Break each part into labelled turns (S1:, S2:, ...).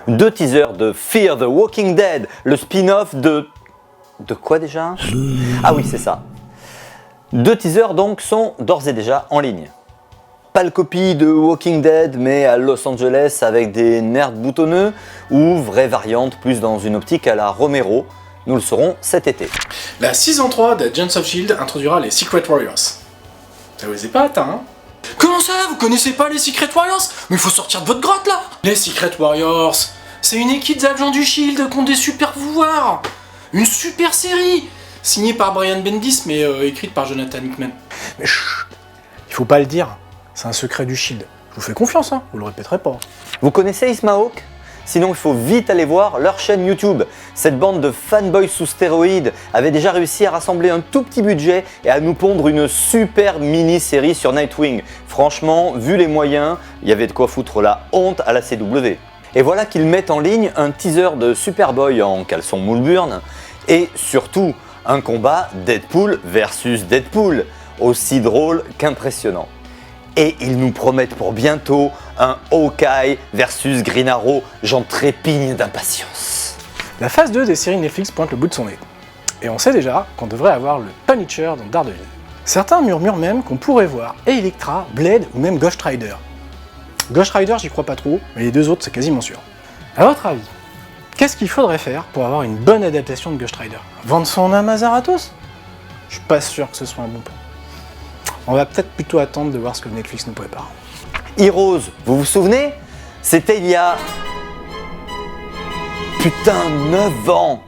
S1: 2 teasers de Fear the Walking Dead, le spin-off de... De quoi déjà? Ah oui, c'est ça. 2 teasers donc sont d'ores et déjà en ligne. Pâle copie de Walking Dead mais à Los Angeles avec des nerds boutonneux ou vraie variante plus dans une optique à la Romero. Nous le saurons cet été.
S2: La saison 3 de Agents of S.H.I.E.L.D. introduira les Secret Warriors. Ça vous est pas atteint, hein? Comment ça, vous connaissez pas les Secret Warriors? Mais il faut sortir de votre grotte là! Les Secret Warriors, c'est une équipe d'agents du S.H.I.E.L.D. qui ont des super pouvoirs! Une super série! Signée par Brian Bendis mais écrite par Jonathan Hickman. Mais chut, il faut pas le dire, c'est un secret du S.H.I.E.L.D. Je vous fais confiance, hein, vous le répéterez pas.
S1: Vous connaissez Ismahawk? Sinon il faut vite aller voir leur chaîne YouTube. Cette bande de fanboys sous stéroïdes avait déjà réussi à rassembler un tout petit budget et à nous pondre une super mini-série sur Nightwing. Franchement, vu les moyens, il y avait de quoi foutre la honte à la CW. Et voilà qu'ils mettent en ligne un teaser de Superboy en caleçon Moulburn et surtout un combat Deadpool versus Deadpool, aussi drôle qu'impressionnant. Et ils nous promettent pour bientôt un Hawkeye versus Green Arrow, j'en trépigne d'impatience.
S2: La phase 2 des séries Netflix pointe le bout de son nez. Et on sait déjà qu'on devrait avoir le Punisher dans Daredevil. Certains murmurent même qu'on pourrait voir Elektra, Blade ou même Ghost Rider. Ghost Rider, j'y crois pas trop, mais les deux autres, c'est quasiment sûr. À votre avis, qu'est-ce qu'il faudrait faire pour avoir une bonne adaptation de Ghost Rider? Vendre son âme à Zarathos? Je suis pas sûr que ce soit un bon plan. On va peut-être plutôt attendre de voir ce que Netflix nous prépare.
S1: Heroes, vous vous souvenez? C'était il y a... Putain, 9 ans!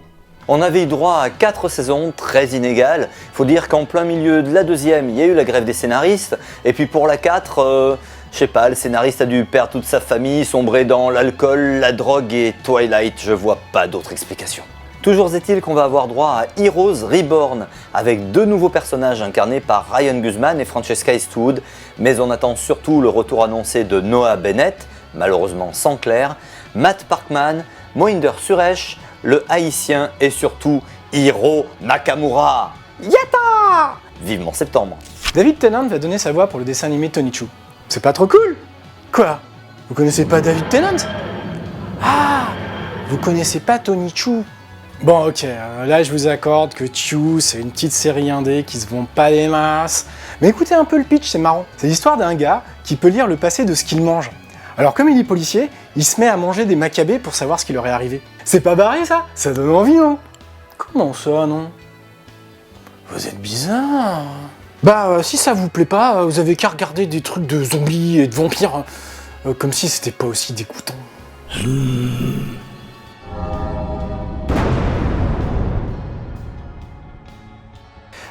S1: On avait eu droit à 4 saisons très inégales. Il faut dire qu'en plein milieu de la deuxième, il y a eu la grève des scénaristes. Et puis pour la 4, je sais pas, le scénariste a dû perdre toute sa famille, sombrer dans l'alcool, la drogue et Twilight. Je vois pas d'autre explication. Toujours est-il qu'on va avoir droit à Heroes Reborn, avec 2 nouveaux personnages incarnés par Ryan Guzman et Francesca Eastwood, mais on attend surtout le retour annoncé de Noah Bennett, malheureusement sans Claire, Matt Parkman, Mohinder Suresh, le haïtien et surtout Hiro Nakamura. Yatta! Vivement septembre.
S2: David Tennant va donner sa voix pour le dessin animé Tony Chu. C'est pas trop cool? Quoi? Vous connaissez pas David Tennant? Ah! Vous connaissez pas Tony Chu? Bon ok, là je vous accorde que Chu c'est une petite série indé qui se vend pas des masses. Mais écoutez un peu le pitch, c'est marrant. C'est l'histoire d'un gars qui peut lire le passé de ce qu'il mange. Alors comme il est policier, il se met à manger des macabées pour savoir ce qui leur est arrivé. C'est pas barré ça? Ça donne envie non? Comment ça non? Vous êtes bizarre. Bah si ça vous plaît pas, vous avez qu'à regarder des trucs de zombies et de vampires, comme si c'était pas aussi dégoûtant.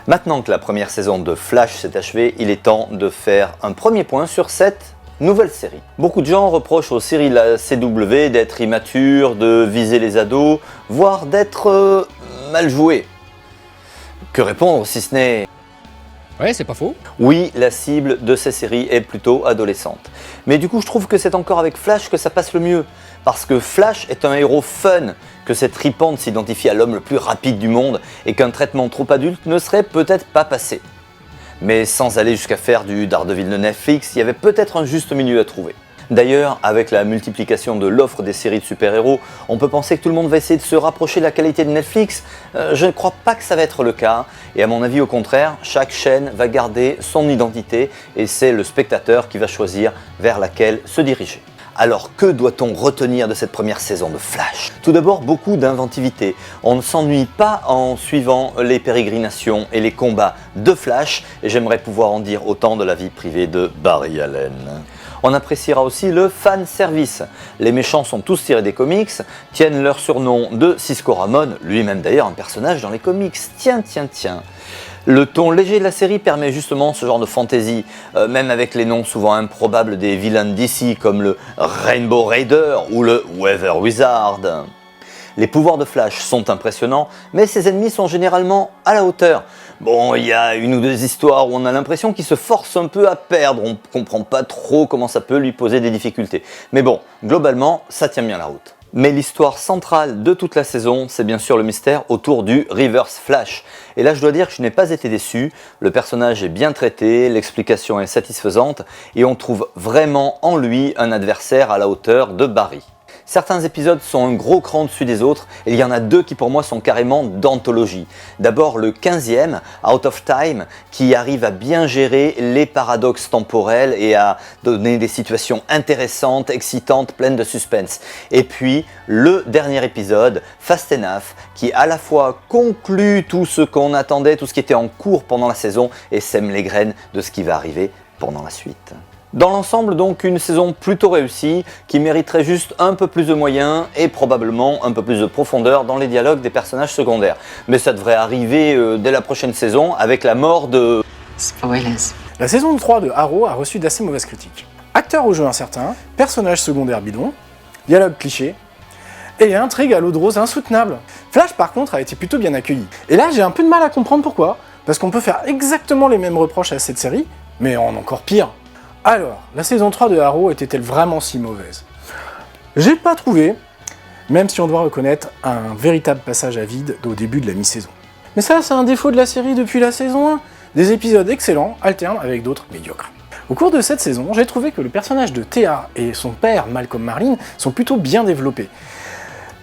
S1: Maintenant que la première saison de Flash s'est achevée, il est temps de faire un premier point sur cette nouvelle série. Beaucoup de gens reprochent aux séries de la CW d'être immatures, de viser les ados, voire d'être mal jouées. Que répondre si ce n'est...
S3: Ouais, c'est pas faux.
S1: Oui, la cible de ces séries est plutôt adolescente. Mais du coup, je trouve que c'est encore avec Flash que ça passe le mieux. Parce que Flash est un héros fun, que cette ripante s'identifie à l'homme le plus rapide du monde et qu'un traitement trop adulte ne serait peut-être pas passé. Mais sans aller jusqu'à faire du Daredevil de Netflix, il y avait peut-être un juste milieu à trouver. D'ailleurs, avec la multiplication de l'offre des séries de super-héros, on peut penser que tout le monde va essayer de se rapprocher de la qualité de Netflix. Je ne crois pas que ça va être le cas, et à mon avis au contraire, chaque chaîne va garder son identité et c'est le spectateur qui va choisir vers laquelle se diriger. Alors que doit-on retenir de cette première saison de Flash? Tout d'abord, beaucoup d'inventivité. On ne s'ennuie pas en suivant les pérégrinations et les combats de Flash, et j'aimerais pouvoir en dire autant de la vie privée de Barry Allen. On appréciera aussi le fan service. Les méchants sont tous tirés des comics, tiennent leur surnom de Cisco Ramon, lui-même d'ailleurs un personnage dans les comics. Tiens. Le ton léger de la série permet justement ce genre de fantaisie, même avec les noms souvent improbables des vilains d'ici comme le Rainbow Raider ou le Weather Wizard. Les pouvoirs de Flash sont impressionnants, mais ses ennemis sont généralement à la hauteur. Bon, il y a une ou 2 histoires où on a l'impression qu'il se force un peu à perdre, on comprend pas trop comment ça peut lui poser des difficultés. Mais bon, globalement, ça tient bien la route. Mais l'histoire centrale de toute la saison, c'est bien sûr le mystère autour du Reverse Flash. Et là, je dois dire que je n'ai pas été déçu. Le personnage est bien traité, l'explication est satisfaisante et on trouve vraiment en lui un adversaire à la hauteur de Barry. Certains épisodes sont un gros cran dessus des autres, et il y en a 2 qui pour moi sont carrément d'anthologie. D'abord le 15e, Out of Time, qui arrive à bien gérer les paradoxes temporels et à donner des situations intéressantes, excitantes, pleines de suspense. Et puis le dernier épisode, Fast Enough, qui à la fois conclut tout ce qu'on attendait, tout ce qui était en cours pendant la saison, et sème les graines de ce qui va arriver pendant la suite. Dans l'ensemble, donc, une saison plutôt réussie, qui mériterait juste un peu plus de moyens et probablement un peu plus de profondeur dans les dialogues des personnages secondaires. Mais ça devrait arriver dès la prochaine saison avec la mort de...
S4: Spoilers.
S2: La saison 3 de Arrow a reçu d'assez mauvaises critiques. Acteur au jeu incertain, personnages secondaires bidons, dialogue cliché, et intrigue à l'eau de rose insoutenable. Flash par contre a été plutôt bien accueilli. Et là j'ai un peu de mal à comprendre pourquoi, parce qu'on peut faire exactement les mêmes reproches à cette série, mais en encore pire. Alors, la saison 3 de Arrow était-elle vraiment si mauvaise? J'ai pas trouvé, même si on doit reconnaître un véritable passage à vide au début de la mi-saison. Mais ça, c'est un défaut de la série depuis la saison 1. Des épisodes excellents alternent avec d'autres médiocres. Au cours de cette saison, j'ai trouvé que le personnage de Thea et son père, Malcolm Marlin, sont plutôt bien développés.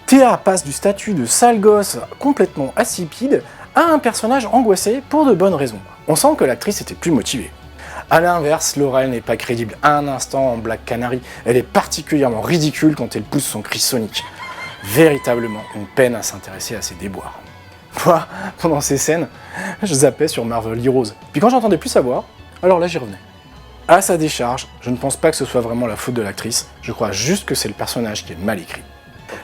S2: Thea passe du statut de sale gosse complètement insipide à un personnage angoissé pour de bonnes raisons. On sent que l'actrice était plus motivée. A l'inverse, Laurel n'est pas crédible un instant en Black Canary, elle est particulièrement ridicule quand elle pousse son cri sonique. Véritablement une peine à s'intéresser à ses déboires. Moi, pendant ces scènes, je zappais sur Marvel Heroes, puis quand j'entendais plus sa voix, alors là j'y revenais. À sa décharge, je ne pense pas que ce soit vraiment la faute de l'actrice, je crois juste que c'est le personnage qui est mal écrit.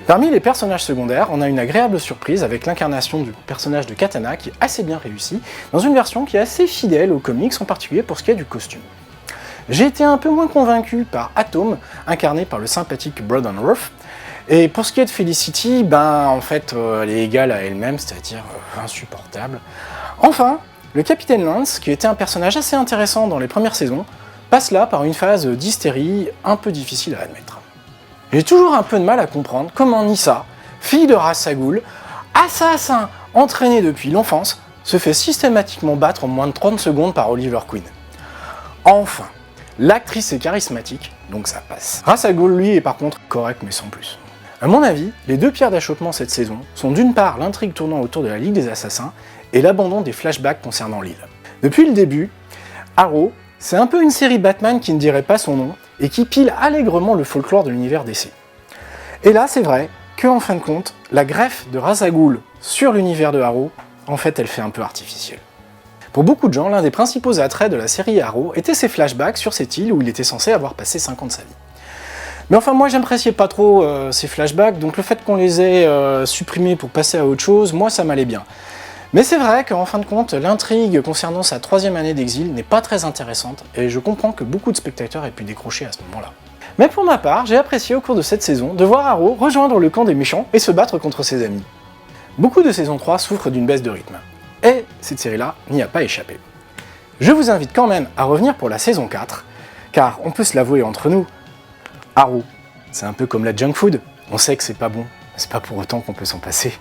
S2: Parmi les personnages secondaires, on a une agréable surprise avec l'incarnation du personnage de Katana qui est assez bien réussi, dans une version qui est assez fidèle aux comics, en particulier pour ce qui est du costume. J'ai été un peu moins convaincu par Atom, incarné par le sympathique Brandon Routh, et pour ce qui est de Felicity, en fait, elle est égale à elle-même, c'est-à-dire insupportable. Enfin, le Capitaine Lance, qui était un personnage assez intéressant dans les premières saisons, passe là par une phase d'hystérie un peu difficile à admettre. J'ai toujours un peu de mal à comprendre comment Nyssa, fille de Ra's al Ghul, assassin entraîné depuis l'enfance, se fait systématiquement battre en moins de 30 secondes par Oliver Queen. Enfin, l'actrice est charismatique, donc ça passe. Ra's al Ghul, lui, est par contre correct mais sans plus. À mon avis, les 2 pierres d'achoppement cette saison sont d'une part l'intrigue tournant autour de la Ligue des Assassins et l'abandon des flashbacks concernant l'île. Depuis le début, Arrow, c'est un peu une série Batman qui ne dirait pas son nom, et qui pile allègrement le folklore de l'univers DC. Et là, c'est vrai que, en fin de compte, la greffe de Ra's al Ghul sur l'univers de Arrow, en fait, elle fait un peu artificielle. Pour beaucoup de gens, l'un des principaux attraits de la série Arrow était ses flashbacks sur cette île où il était censé avoir passé 5 ans de sa vie. Mais enfin, moi, j'appréciais pas trop ces flashbacks, donc le fait qu'on les ait supprimés pour passer à autre chose, moi, ça m'allait bien. Mais c'est vrai qu'en fin de compte, l'intrigue concernant sa 3e année d'exil n'est pas très intéressante, et je comprends que beaucoup de spectateurs aient pu décrocher à ce moment-là. Mais pour ma part, j'ai apprécié au cours de cette saison de voir Arrow rejoindre le camp des méchants et se battre contre ses amis. Beaucoup de saison 3 souffrent d'une baisse de rythme, et cette série-là n'y a pas échappé. Je vous invite quand même à revenir pour la saison 4, car on peut se l'avouer entre nous, Arrow, c'est un peu comme la junk food, on sait que c'est pas bon, mais c'est pas pour autant qu'on peut s'en passer.